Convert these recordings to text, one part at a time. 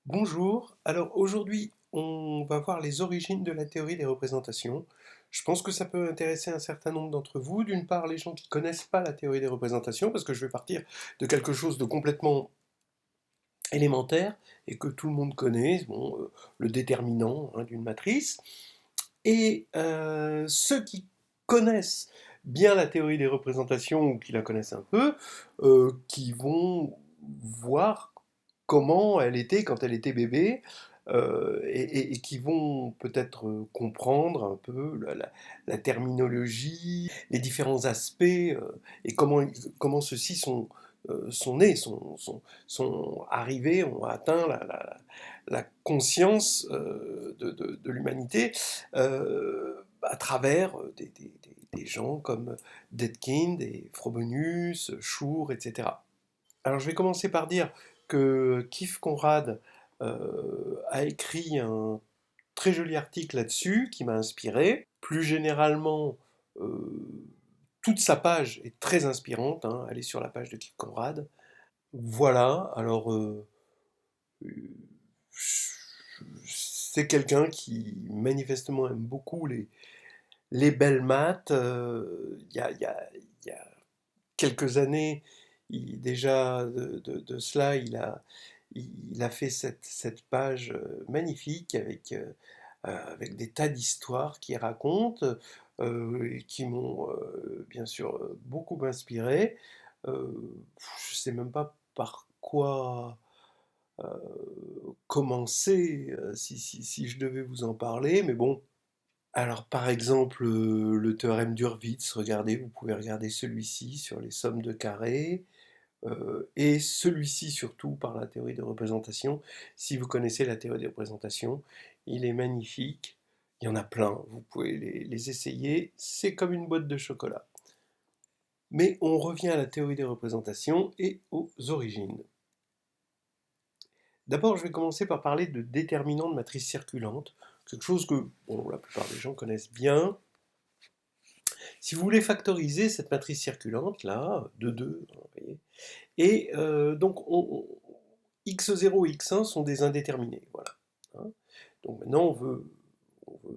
Bonjour, alors aujourd'hui on va voir les origines de la théorie des représentations. Je pense que ça peut intéresser un certain nombre d'entre vous. D'une part, les gens qui ne connaissent pas la théorie des représentations, parce que je vais partir de quelque chose de complètement élémentaire et que tout le monde connaît, bon, le déterminant d'une matrice. Et ceux qui connaissent bien la théorie des représentations ou qui la connaissent un peu, qui vont voir comment elle était quand elle était bébé, et qui vont peut-être comprendre un peu la terminologie, les différents aspects, et comment ceux-ci sont nés, sont arrivés, ont atteint la conscience de l'humanité à travers des gens comme Dedekind et Frobenius, Schur, etc. Alors je vais commencer par dire que Keith Conrad a écrit un très joli article là-dessus qui m'a inspiré. Plus généralement, euh, toute sa page est très inspirante, hein. Allez sur la page de Keith Conrad. Voilà, alors c'est quelqu'un qui manifestement aime beaucoup les belles maths. Il y a quelques années, déjà de cela, il a fait cette page magnifique avec des tas d'histoires qu'il raconte et qui m'ont bien sûr beaucoup inspiré. Euh, je ne sais même pas par quoi commencer si je devais vous en parler, mais bon. Alors par exemple, le théorème d'Hurwitz, regardez, vous pouvez regarder celui-ci sur les sommes de carrés. Et celui-ci surtout par la théorie des représentations. Si vous connaissez la théorie des représentations, il est magnifique. Il y en a plein, vous pouvez les essayer. C'est comme une boîte de chocolat. Mais on revient à la théorie des représentations et aux origines. D'abord, je vais commencer par parler de déterminants de matrice circulante, quelque chose que bon, la plupart des gens connaissent bien. Si vous voulez factoriser cette matrice circulante, là, de 2, vous voyez, et donc x0 et x1 sont des indéterminés. Voilà. Hein. Donc maintenant, on veut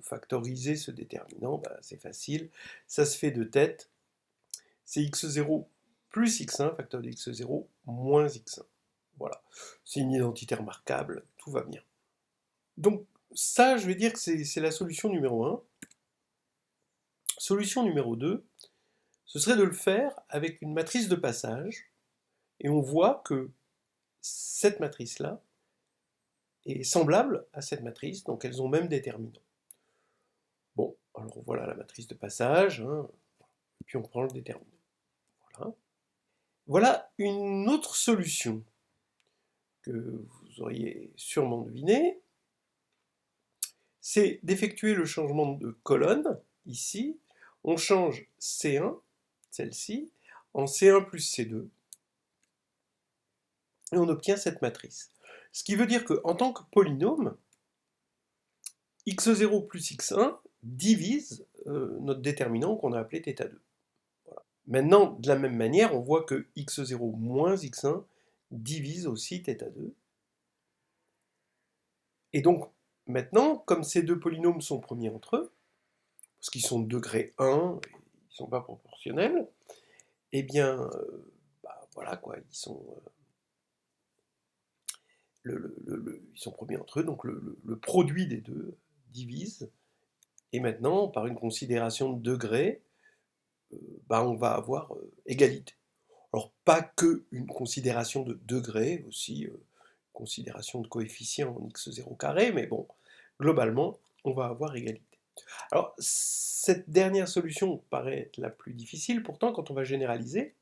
factoriser ce déterminant. Ben, c'est facile. Ça se fait de tête. C'est x0 plus x1, facteur de x0, moins x1. Voilà. C'est une identité remarquable. Tout va bien. Donc ça, je vais dire que c'est la solution numéro 1. Solution numéro 2, ce serait de le faire avec une matrice de passage. Et on voit que cette matrice-là, est semblable à cette matrice, donc elles ont même déterminant. Bon, alors voilà la matrice de passage, hein, et puis on prend le déterminant. Voilà. Voilà une autre solution que vous auriez sûrement deviné, c'est d'effectuer le changement de colonne, ici, on change C1, celle-ci, en C1 plus C2, et on obtient cette matrice. Ce qui veut dire qu'en tant que polynôme, x0 plus x1 divise notre déterminant qu'on a appelé θ2. Voilà. Maintenant, de la même manière, on voit que x0 moins x1 divise aussi θ2. Et donc, maintenant, comme ces deux polynômes sont premiers entre eux, parce qu'ils sont de degré 1, ils ne sont pas proportionnels, eh bien, bah, voilà quoi, ils sont premiers entre eux, donc le produit des deux divise. Et maintenant, par une considération de degré, bah, on va avoir égalité. Alors, pas que une considération de degré, aussi considération de coefficient en x0 carré, mais bon, globalement, on va avoir égalité. Alors, cette dernière solution paraît être la plus difficile, pourtant, quand on va généraliser,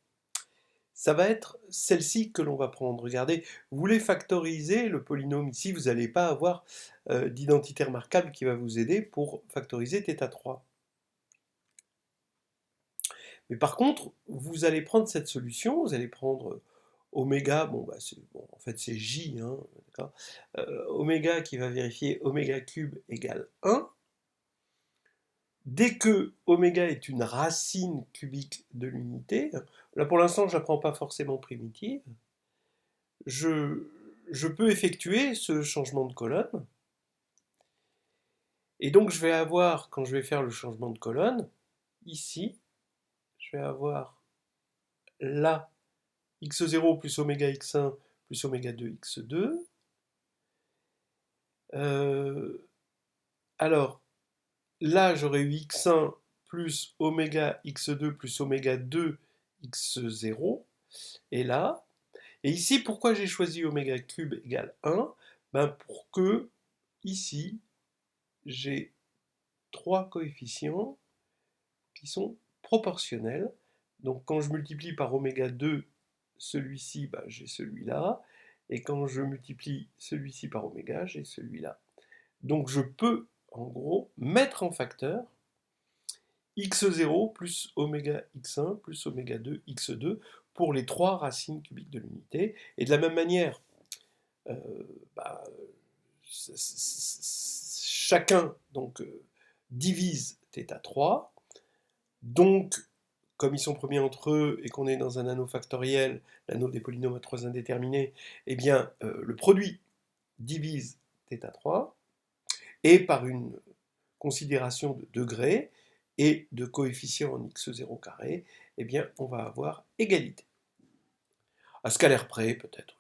ça va être celle-ci que l'on va prendre. Regardez, vous voulez factoriser le polynôme ici, vous n'allez pas avoir d'identité remarquable qui va vous aider pour factoriser θ3. Mais par contre, vous allez prendre cette solution, vous allez prendre oméga, bon, bah bon en fait c'est J, hein, oméga qui va vérifier oméga cube égale 1. Dès que oméga est une racine cubique de l'unité, là pour l'instant je ne la prends pas forcément primitive, je, je peux effectuer ce changement de colonne. Et donc je vais avoir, quand je vais faire le changement de colonne, ici, je vais avoir là x0 plus oméga x1 plus oméga 2 x2. Alors, là, j'aurais eu x1 plus oméga x2 plus oméga 2 x0. Et là, et ici, pourquoi j'ai choisi oméga cube égale 1? Ben pour que, ici, j'ai trois coefficients qui sont proportionnels. Donc quand je multiplie par oméga 2, celui-ci, ben, j'ai celui-là. Et quand je multiplie celui-ci par oméga, j'ai celui-là. Donc je peux, en gros, mettre en facteur x0 plus oméga x1 plus oméga 2 x2 pour les trois racines cubiques de l'unité. Et de la même manière, euh, bah, chacun donc, divise θ3. Donc, comme ils sont premiers entre eux et qu'on est dans un anneau factoriel, l'anneau des polynômes à trois indéterminés, eh bien, le produit divise θ3. Et par une considération de degré et de coefficient en x0 carré, eh bien, on va avoir égalité. À scalaire près, peut-être.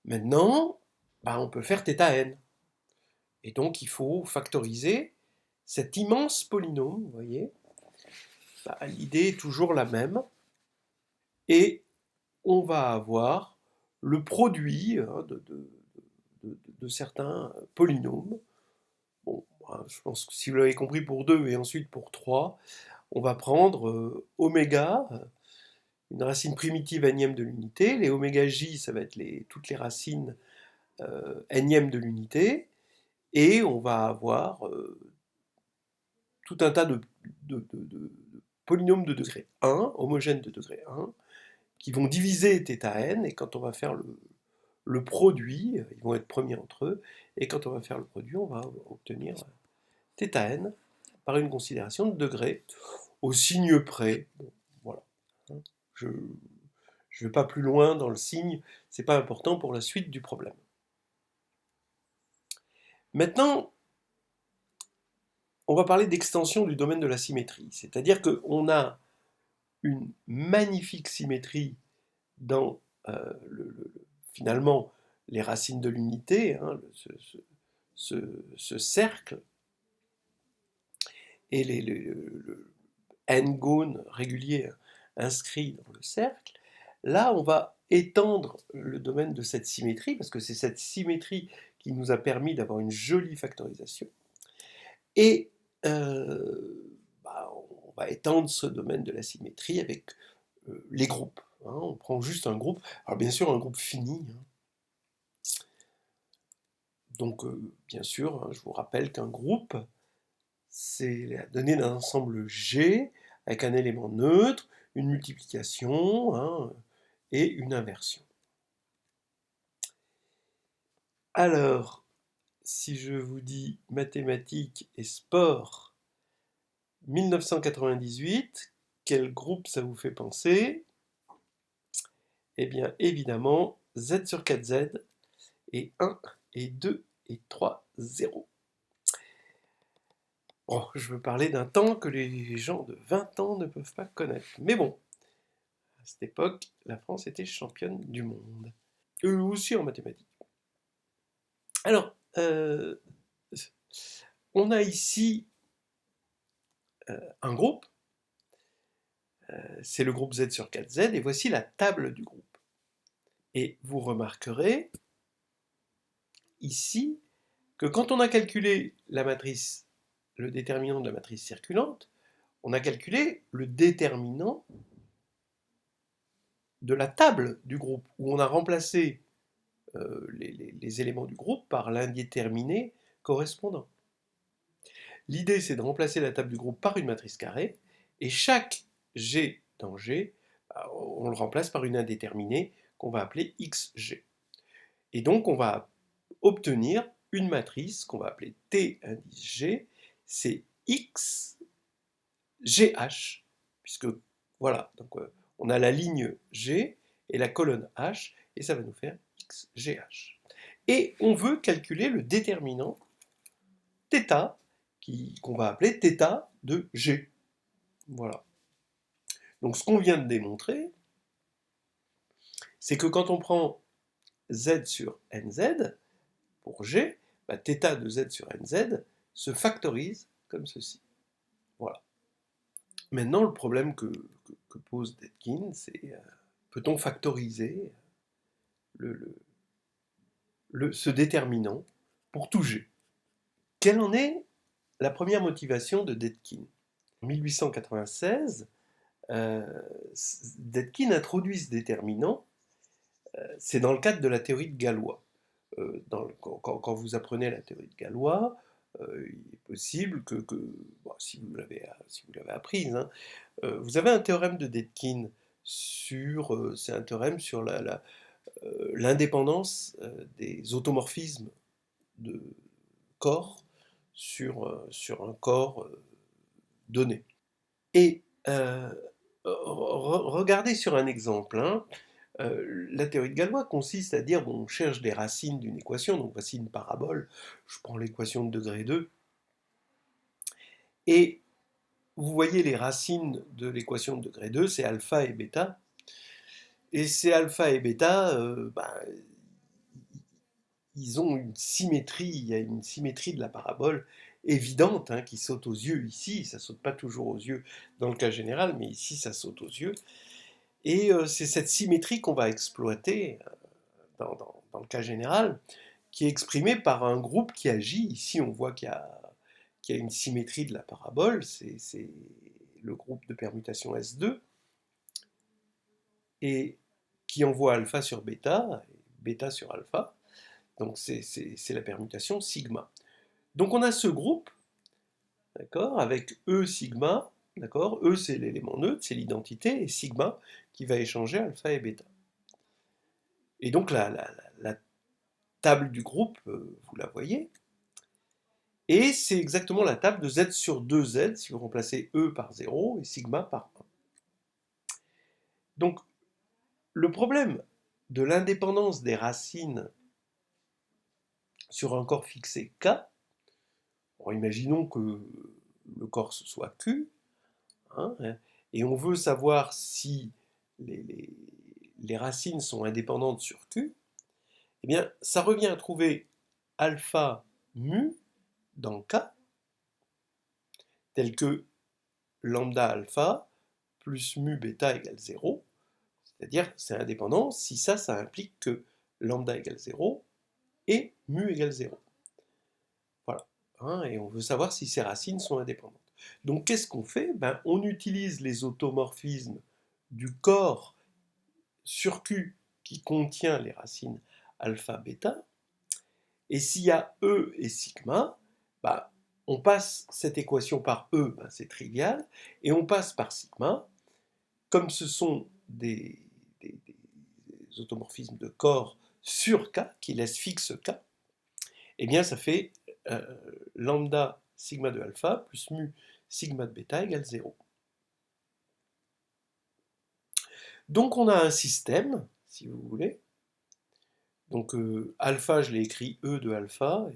Maintenant, bah, on peut faire θn. Et donc, il faut factoriser cet immense polynôme, vous voyez. Bah, l'idée est toujours la même. Et on va avoir le produit de certains polynômes. Bon, je pense que si vous l'avez compris pour 2 et ensuite pour 3, on va prendre oméga, une racine primitive énième de l'unité. Les oméga j, ça va être toutes les racines énièmes de l'unité. Et on va avoir tout un tas de polynômes de degré 1, homogènes de degré 1, qui vont diviser θn, et quand on va faire le produit, ils vont être premiers entre eux, et quand on va faire le produit, on va obtenir θn par une considération de degré au signe près. Bon, voilà. Je ne vais pas plus loin dans le signe, c'est pas important pour la suite du problème. Maintenant, on va parler d'extension du domaine de la symétrie, c'est-à-dire qu'on a une magnifique symétrie dans finalement les racines de l'unité, hein, ce cercle, et le n-gone régulier inscrit dans le cercle. Là, on va étendre le domaine de cette symétrie, parce que c'est cette symétrie qui nous a permis d'avoir une jolie factorisation. Et on va étendre ce domaine de la symétrie avec les groupes. Hein. On prend juste un groupe, alors bien sûr un groupe fini. Hein. Donc bien sûr, hein, je vous rappelle qu'un groupe, c'est la donnée d'un ensemble G avec un élément neutre, une multiplication, hein, et une inversion. Alors, si je vous dis mathématiques et sport 1998, quel groupe ça vous fait penser? Eh bien, évidemment, Z sur 4Z, et 1, et 2, et 3, 0. Bon, je veux parler d'un temps que les gens de 20 ans ne peuvent pas connaître. Mais bon, à cette époque, la France était championne du monde. Eux aussi en mathématiques. Alors, on a ici un groupe, c'est le groupe Z sur 4Z, et voici la table du groupe. Et vous remarquerez ici que quand on a calculé la matrice, le déterminant de la matrice circulante, on a calculé le déterminant de la table du groupe, où on a remplacé les éléments du groupe par l'indéterminé correspondant. L'idée, c'est de remplacer la table du groupe par une matrice carrée, et chaque G dans G, on le remplace par une indéterminée qu'on va appeler XG. Et donc, on va obtenir une matrice qu'on va appeler T indice G, c'est X GH, puisque voilà, donc on a la ligne G et la colonne H, et ça va nous faire fixe GH. Et on veut calculer le déterminant θ, qu'on va appeler θ de G. Voilà. Donc ce qu'on vient de démontrer, c'est que quand on prend z sur nz, pour G, bah, θ de z sur nz se factorise comme ceci. Voilà. Maintenant, le problème que pose Dedekind, c'est peut-on factoriser ce déterminant pour tout G? Quelle en est la première motivation de Dedekind? En 1896, Dedekind introduit ce déterminant, c'est dans le cadre de la théorie de Galois. Quand vous apprenez la théorie de Galois, il est possible que bon, si vous l'avez apprise, hein, vous avez un théorème de Dedekind c'est un théorème sur l'indépendance des automorphismes de corps sur un corps donné. Et regardez sur un exemple, hein, la théorie de Galois consiste à dire, bon, on cherche des racines d'une équation, donc voici une parabole, je prends l'équation de degré 2, et vous voyez les racines de l'équation de degré 2, c'est alpha et bêta, et ces alpha et bêta, ils ont une symétrie, il y a une symétrie de la parabole évidente, hein, qui saute aux yeux ici, ça saute pas toujours aux yeux dans le cas général, mais ici ça saute aux yeux, et c'est cette symétrie qu'on va exploiter dans le cas général, qui est exprimée par un groupe qui agit. Ici, on voit qu'il y a une symétrie de la parabole, c'est le groupe de permutation S2, et qui envoie alpha sur bêta, et bêta sur alpha, donc c'est la permutation sigma. Donc on a ce groupe, d'accord, avec E sigma, d'accord, E c'est l'élément neutre, c'est l'identité, et sigma qui va échanger alpha et bêta. Et donc la table du groupe, vous la voyez, et c'est exactement la table de z sur 2z, si vous remplacez E par 0 et sigma par 1. Donc, le problème de l'indépendance des racines sur un corps fixé K, alors imaginons que le corps ce soit Q, hein, et on veut savoir si les racines sont indépendantes sur Q, eh bien, ça revient à trouver alpha mu dans K, tel que lambda alpha plus mu bêta égale 0, c'est-à-dire c'est indépendant si ça implique que lambda égale 0 et mu égale 0. Voilà. Hein, et on veut savoir si ces racines sont indépendantes. Donc qu'est-ce qu'on fait? On utilise les automorphismes du corps sur Q qui contient les racines alpha, bêta, et s'il y a E et sigma, on passe cette équation par E, c'est trivial, et on passe par sigma, comme ce sont des automorphismes de corps sur K, qui laissent fixe K, eh bien ça fait lambda sigma de alpha plus mu sigma de bêta égale 0. Donc on a un système, si vous voulez. Donc alpha, je l'ai écrit E de alpha,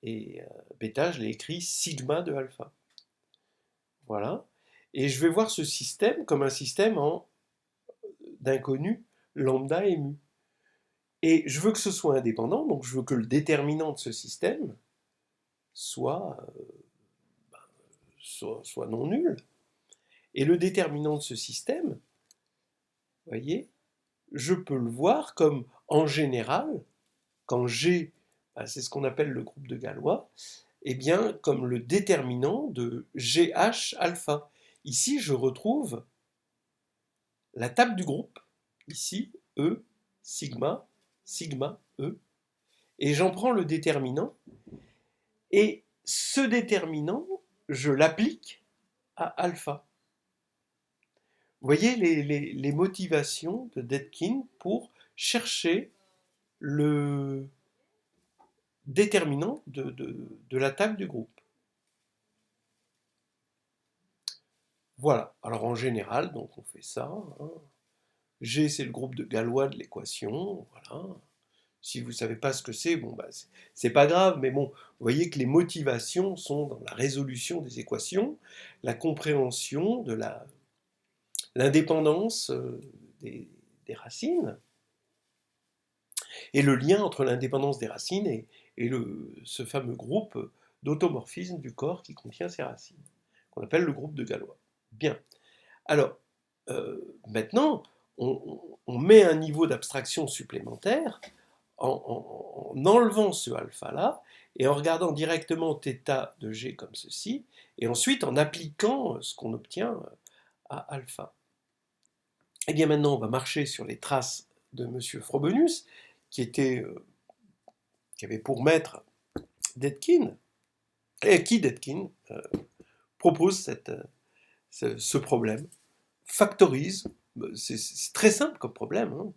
et bêta, je l'ai écrit sigma de alpha. Voilà. Et je vais voir ce système comme un système d'inconnus lambda et mu. Et je veux que ce soit indépendant, donc je veux que le déterminant de ce système soit non nul. Et le déterminant de ce système, vous voyez, je peux le voir comme, en général, quand G, c'est ce qu'on appelle le groupe de Galois, eh bien, comme le déterminant de GH alpha. Ici, je retrouve la table du groupe, ici, E, sigma, sigma, E, et j'en prends le déterminant, et ce déterminant, je l'applique à alpha. Vous voyez les motivations de Dedekind pour chercher le déterminant de la table du groupe. Voilà, alors en général, donc on fait ça. Hein. G, c'est le groupe de Galois de l'équation, voilà. Si vous ne savez pas ce que c'est, bon, bah, c'est pas grave, mais bon, vous voyez que les motivations sont dans la résolution des équations, la compréhension de l'indépendance des racines, et le lien entre l'indépendance des racines et ce fameux groupe d'automorphisme du corps qui contient ces racines, qu'on appelle le groupe de Galois. Bien. Alors, maintenant, on met un niveau d'abstraction supplémentaire en enlevant ce alpha-là et en regardant directement θ de G comme ceci, et ensuite en appliquant ce qu'on obtient à alpha. Et bien maintenant, on va marcher sur les traces de M. Frobenius, qui avait pour maître Dedekind, et qui, Dedekind, propose ce problème, factorise. C'est très simple comme problème, hein.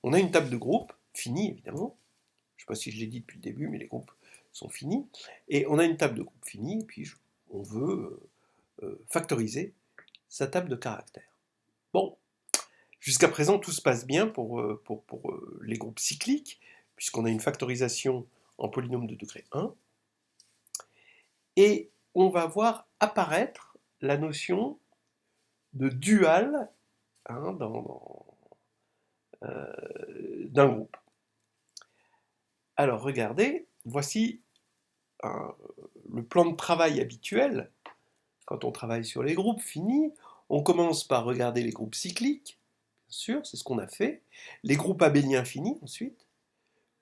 On a une table de groupe, finie évidemment, je ne sais pas si je l'ai dit depuis le début, mais les groupes sont finis, et on a une table de groupe finie, et puis on veut factoriser sa table de caractères. Bon, jusqu'à présent, tout se passe bien pour les groupes cycliques, puisqu'on a une factorisation en polynôme de degré 1, et on va voir apparaître la notion de dual, hein, d'un groupe. Alors regardez, voici le plan de travail habituel quand on travaille sur les groupes finis. On commence par regarder les groupes cycliques, bien sûr, c'est ce qu'on a fait, les groupes abéliens finis ensuite,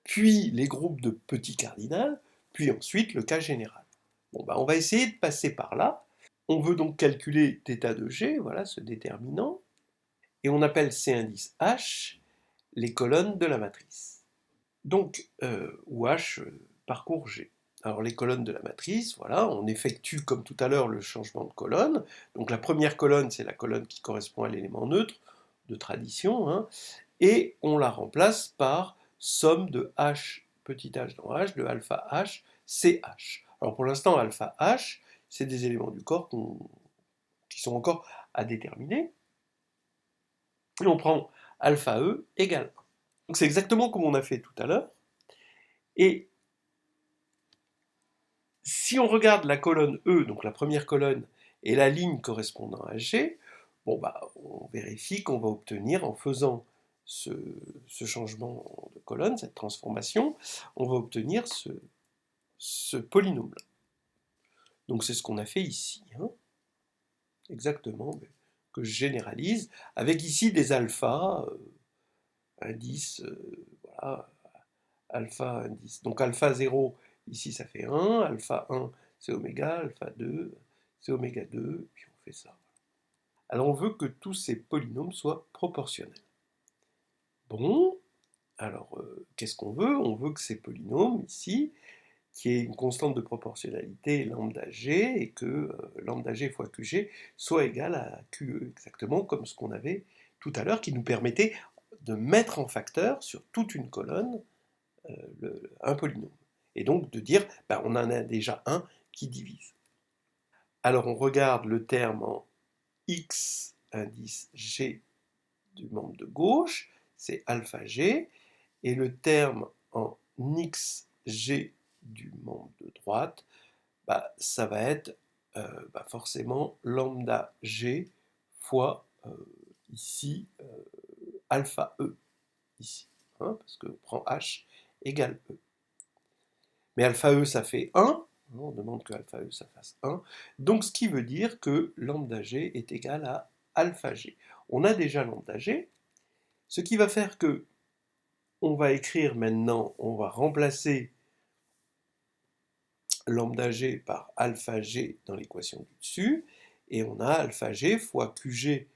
puis les groupes de petits cardinal, puis ensuite le cas général. Bon, on va essayer de passer par là. On veut donc calculer θ de G, voilà ce déterminant, et on appelle C indice H les colonnes de la matrice. Donc, où H parcourt G. Alors les colonnes de la matrice, voilà, on effectue comme tout à l'heure le changement de colonne. Donc la première colonne, c'est la colonne qui correspond à l'élément neutre, de tradition, hein, et on la remplace par somme de H, petit h dans H, de alpha H, CH. Alors pour l'instant, alpha H, c'est des éléments du corps qui sont encore à déterminer. Et on prend alpha E égale 1. Donc c'est exactement comme on a fait tout à l'heure. Et si on regarde la colonne E, donc la première colonne, et la ligne correspondant à G, bon, on vérifie qu'on va obtenir, en faisant ce changement de colonne, cette transformation, on va obtenir ce polynôme-là. Donc c'est ce qu'on a fait ici, hein, exactement, que je généralise, avec ici des alphas, indices, voilà, alpha indice. Donc alpha 0, ici ça fait 1, alpha 1 c'est oméga, alpha 2 c'est oméga 2, puis on fait ça. Alors on veut que tous ces polynômes soient proportionnels. Bon, alors qu'est-ce qu'on veut? On veut que ces polynômes ici, qui est une constante de proportionnalité lambda g, et que lambda g fois qg soit égal à QE, exactement comme ce qu'on avait tout à l'heure, qui nous permettait de mettre en facteur sur toute une colonne un polynôme. Et donc de dire, on en a déjà un qui divise. Alors on regarde le terme en x indice g du membre de gauche, c'est alpha g, et le terme en x g du membre de droite, ça va être forcément lambda g fois ici alpha e, ici, hein, parce qu'on prend h égale e. Mais alpha e ça fait 1, on demande que alpha e ça fasse 1, donc ce qui veut dire que lambda g est égal à alpha g. On a déjà lambda g, ce qui va faire que on va écrire maintenant, on va remplacer lambda g par alpha g dans l'équation du dessus, et on a alpha g fois qg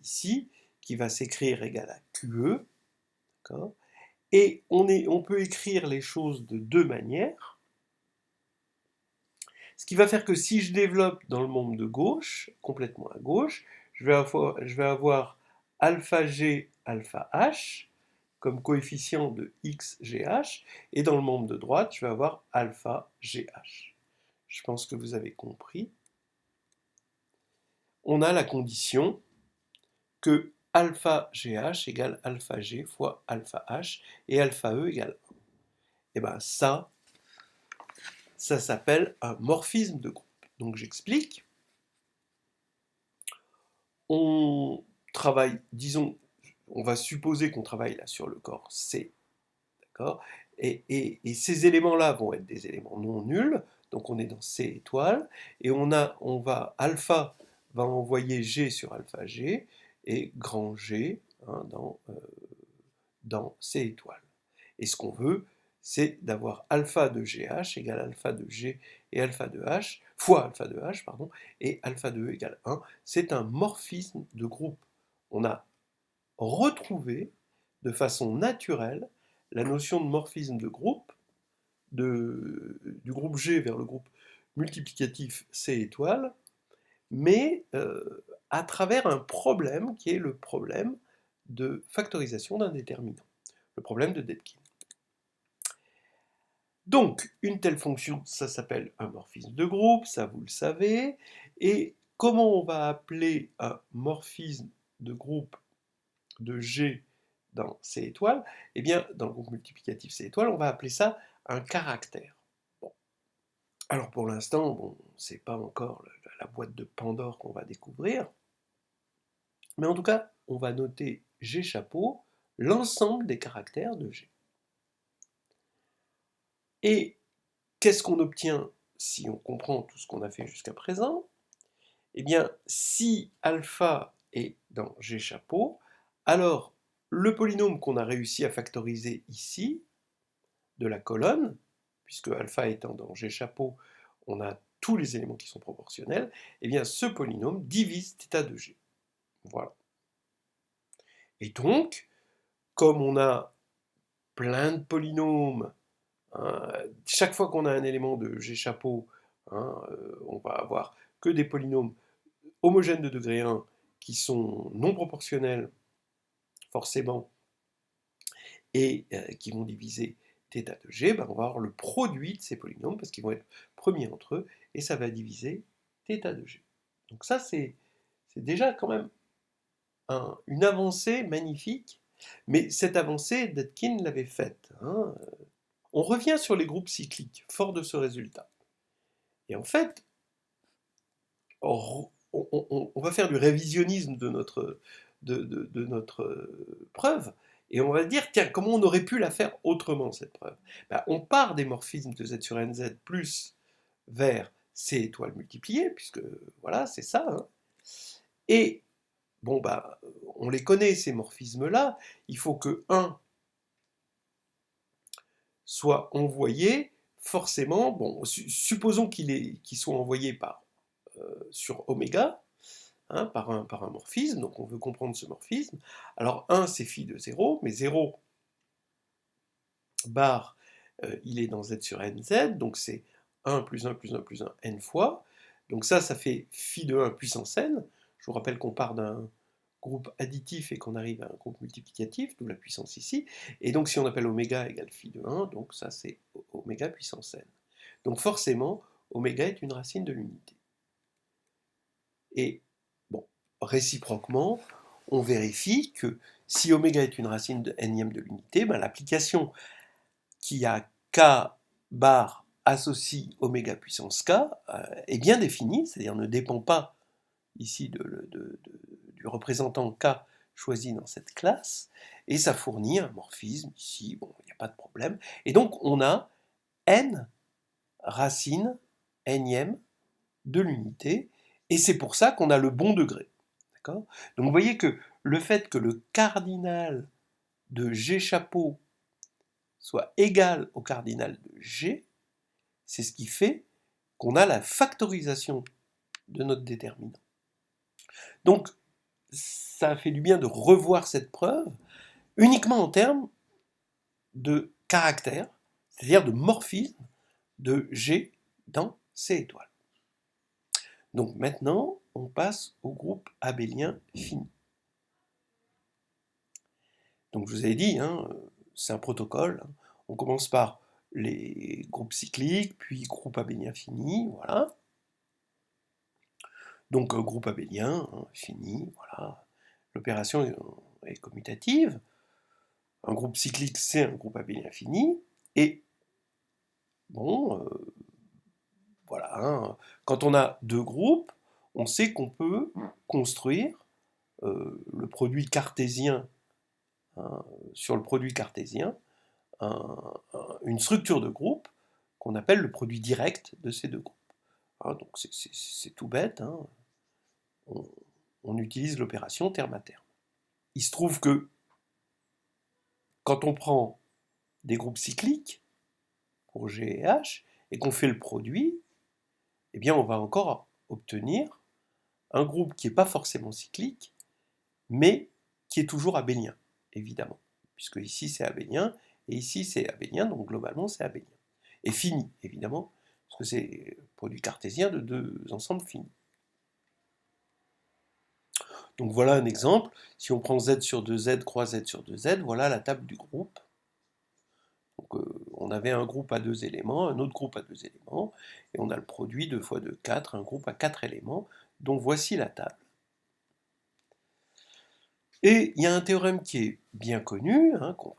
ici, qui va s'écrire égal à QE, d'accord. Et on peut écrire les choses de deux manières, ce qui va faire que si je développe dans le membre de gauche, complètement à gauche, je vais avoir alpha g, alpha h, comme coefficient de xgh, et dans le membre de droite, je vais avoir alpha gh. Je pense que vous avez compris. On a la condition que alpha GH égale alpha G fois alpha H et alpha E égale 1. Et bien ça s'appelle un morphisme de groupe. Donc j'explique. On travaille, disons, on va supposer qu'on travaille là sur le corps C, d'accord, et ces éléments-là vont être des éléments non nuls, donc on est dans C étoile, et alpha va envoyer G sur alpha G, et grand G hein, dans C étoile. Et ce qu'on veut, c'est d'avoir alpha de GH égale alpha de G et alpha de H, fois alpha de H, pardon, et alpha de E égale 1. C'est un morphisme de groupe. On a retrouvé de façon naturelle la notion de morphisme de groupe, du groupe G vers le groupe multiplicatif C étoile, mais à travers un problème qui est le problème de factorisation d'un déterminant, le problème de Dedekind. Donc, une telle fonction, ça s'appelle un morphisme de groupe, ça vous le savez. Et comment on va appeler un morphisme de groupe de G dans C étoile? Eh bien, dans le groupe multiplicatif C étoile, on va appeler ça un caractère. Bon. Alors pour l'instant, bon, c'est pas encore la boîte de Pandore qu'on va découvrir. Mais en tout cas, on va noter G chapeau, l'ensemble des caractères de G. Et qu'est-ce qu'on obtient si on comprend tout ce qu'on a fait jusqu'à présent? Eh bien, si alpha est dans G chapeau, alors le polynôme qu'on a réussi à factoriser ici, de la colonne, puisque alpha étant dans G chapeau, on a tous les éléments qui sont proportionnels, eh bien ce polynôme divise θ de G. Voilà. Et donc, comme on a plein de polynômes, hein, chaque fois qu'on a un élément de G chapeau, hein, on va avoir que des polynômes homogènes de degré 1 qui sont non proportionnels forcément et qui vont diviser θ de G, ben on va avoir le produit de ces polynômes parce qu'ils vont être premiers entre eux et ça va diviser θ de G. Donc ça c'est déjà quand même une avancée magnifique, mais cette avancée, Dedekind l'avait faite. Hein. On revient sur les groupes cycliques, fort de ce résultat. Et en fait, on va faire du révisionnisme de notre preuve, et on va dire, tiens, comment on aurait pu la faire autrement, cette preuve? Ben, on part des morphismes de Z sur NZ plus vers C étoile multipliée, puisque voilà, c'est ça. Hein. Et bon, bah, on les connaît, ces morphismes-là. Il faut que 1 soit envoyé, forcément, bon, supposons qu'il soit envoyé sur oméga, hein, par un morphisme, donc on veut comprendre ce morphisme. Alors 1, c'est phi de 0, mais 0 bar, il est dans Z sur NZ, donc c'est 1 plus 1 plus 1 plus 1 n fois. Donc ça fait phi de 1 puissance n. Je vous rappelle qu'on part d'un groupe additif et qu'on arrive à un groupe multiplicatif, d'où la puissance ici. Et donc si on appelle oméga égale phi de 1, donc ça c'est oméga puissance n. Donc forcément, oméga est une racine de l'unité. Et bon, réciproquement, on vérifie que si oméga est une racine de nème de l'unité, ben, l'application qui a k bar associe oméga puissance k est bien définie, c'est-à-dire ne dépend pas ici du représentant k choisi dans cette classe, et ça fournit un morphisme ici, bon, il n'y a pas de problème. Et donc on a n racines nème de l'unité, et c'est pour ça qu'on a le bon degré. D'accord ? Donc vous voyez que le fait que le cardinal de G chapeau soit égal au cardinal de G, c'est ce qui fait qu'on a la factorisation de notre déterminant. Donc, ça a fait du bien de revoir cette preuve uniquement en termes de caractère, c'est-à-dire de morphisme de G dans C étoile. Donc maintenant, on passe au groupe abélien fini. Donc je vous avais dit, hein, c'est un protocole. On commence par les groupes cycliques, puis groupe abélien fini, voilà. Donc groupe abélien, hein, fini, voilà. l'opération est commutative. Un groupe cyclique, c'est un groupe abélien fini. Et bon, voilà, hein, quand on a deux groupes, on sait qu'on peut construire le produit cartésien, hein, sur le produit cartésien, une structure de groupe qu'on appelle le produit direct de ces deux groupes. Hein, donc c'est tout bête, hein, on utilise l'opération terme à terme. Il se trouve que quand on prend des groupes cycliques pour G et H et qu'on fait le produit, eh bien on va encore obtenir un groupe qui n'est pas forcément cyclique, mais qui est toujours abélien, évidemment. Puisque ici c'est abélien, et ici c'est abélien, donc globalement c'est abélien. Et fini, évidemment, parce que c'est produit cartésien de deux ensembles finis. Donc voilà un exemple. Si on prend Z sur 2Z croix Z sur 2Z, voilà la table du groupe. Donc on avait un groupe à deux éléments, un autre groupe à deux éléments, et on a le produit 2 fois 2, 4, un groupe à 4 éléments. Donc voici la table. Et il y a un théorème qui est bien connu, hein, qu'on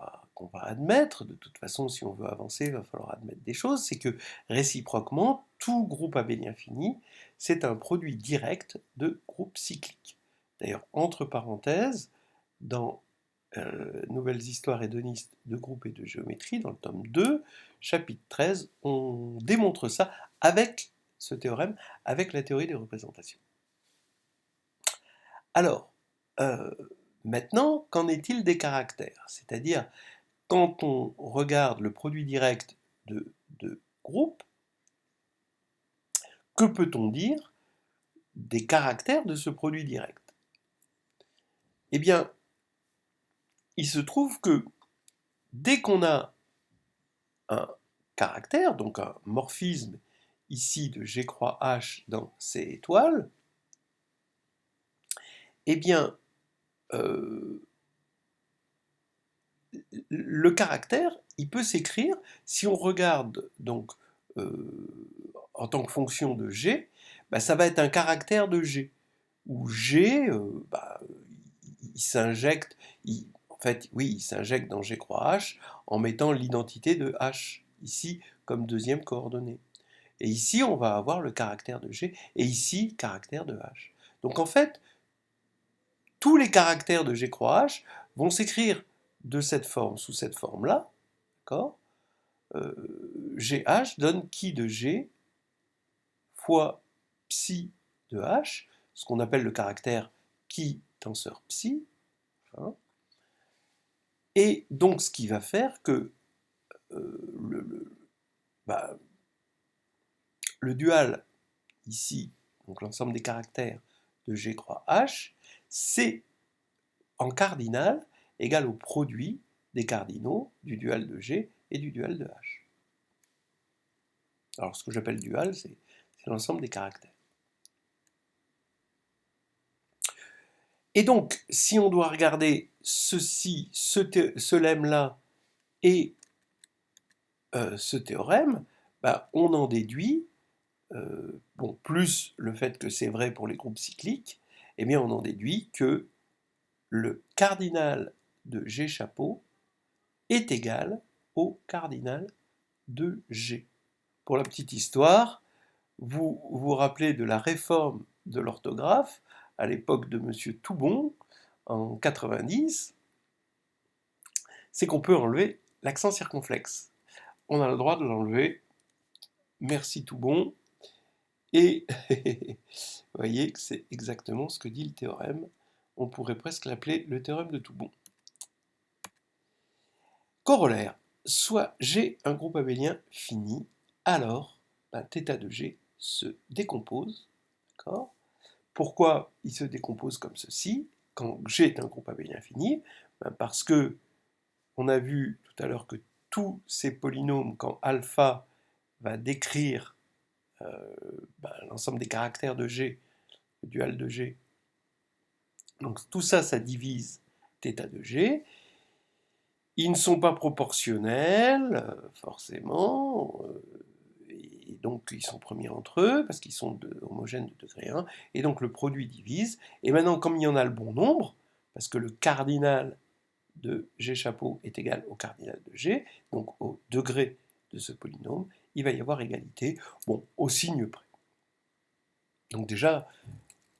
va admettre. De toute façon, si on veut avancer, il va falloir admettre des choses. C'est que réciproquement, tout groupe abélien fini, c'est un produit direct de groupes cycliques. D'ailleurs, entre parenthèses, dans Nouvelles histoires hédonistes de groupes et de géométrie, dans le tome 2, chapitre 13, on démontre ça avec ce théorème, avec la théorie des représentations. Alors, maintenant, qu'en est-il des caractères? C'est-à-dire, quand on regarde le produit direct de groupes, que peut-on dire des caractères de ce produit direct? Eh bien, il se trouve que dès qu'on a un caractère, donc un morphisme ici de G croix H dans C étoile, eh bien, le caractère, il peut s'écrire, si on regarde donc en tant que fonction de G, bah, ça va être un caractère de G, où G, il s'injecte, en fait, oui, il s'injecte dans G croix H en mettant l'identité de H, ici, comme deuxième coordonnée. Et ici, on va avoir le caractère de G, et ici, caractère de H. Donc en fait, tous les caractères de G croix H vont s'écrire de cette forme, sous cette forme-là, d'accord? GH donne qui de G fois psi de H, ce qu'on appelle le caractère qui tenseur psi, hein. Et donc ce qui va faire que bah, le dual ici, donc l'ensemble des caractères de G croix H, c'est en cardinal égal au produit des cardinaux du dual de G et du dual de H. Alors ce que j'appelle dual, c'est l'ensemble des caractères. Et donc, si on doit regarder ceci, ce lemme-là et ce théorème, bah, on en déduit, bon, plus le fait que c'est vrai pour les groupes cycliques, eh bien on en déduit que le cardinal de G chapeau est égal au cardinal de G. Pour la petite histoire, vous vous rappelez de la réforme de l'orthographe à l'époque de M. Toubon, en 90, c'est qu'on peut enlever l'accent circonflexe. On a le droit de l'enlever. Merci Toubon. Et vous voyez que c'est exactement ce que dit le théorème. On pourrait presque l'appeler le théorème de Toubon. Corollaire. Soit G un groupe abélien fini, alors ben, θ de G se décompose. D'accord ? Pourquoi il se décompose comme ceci quand G est un groupe abélien fini? Ben parce que on a vu tout à l'heure que tous ces polynômes, quand alpha va décrire l'ensemble des caractères de G, le dual de G, donc tout ça, ça divise θ de G. Ils ne sont pas proportionnels, forcément, et donc ils sont premiers entre eux, parce qu'ils sont homogènes de degré 1, et donc le produit divise. Et maintenant, comme il y en a le bon nombre, parce que le cardinal de G chapeau est égal au cardinal de G, donc au degré de ce polynôme, il va y avoir égalité, bon, au signe près. Donc déjà,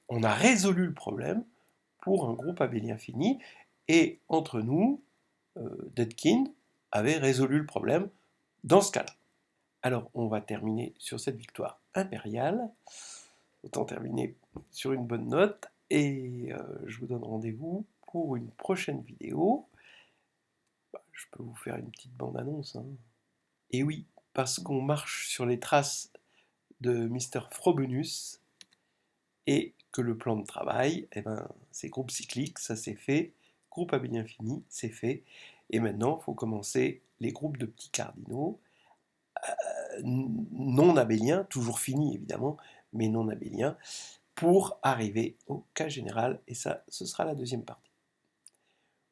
on a résolu le problème pour un groupe abélien fini, et entre nous, Dedekind avait résolu le problème dans ce cas-là. Alors, on va terminer sur cette victoire impériale. Autant terminer sur une bonne note, et je vous donne rendez-vous pour une prochaine vidéo. Je peux vous faire une petite bande-annonce, hein. Et oui, parce qu'on marche sur les traces de Mr. Frobenius, et que le plan de travail, eh ben, c'est groupe cyclique, ça c'est fait, groupe abélien fini, c'est fait, et maintenant il faut commencer les groupes de petits cardinaux, non abéliens, toujours finis évidemment, mais non abéliens, pour arriver au cas général, et ça, ce sera la deuxième partie.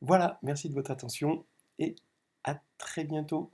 Voilà, merci de votre attention, et à très bientôt.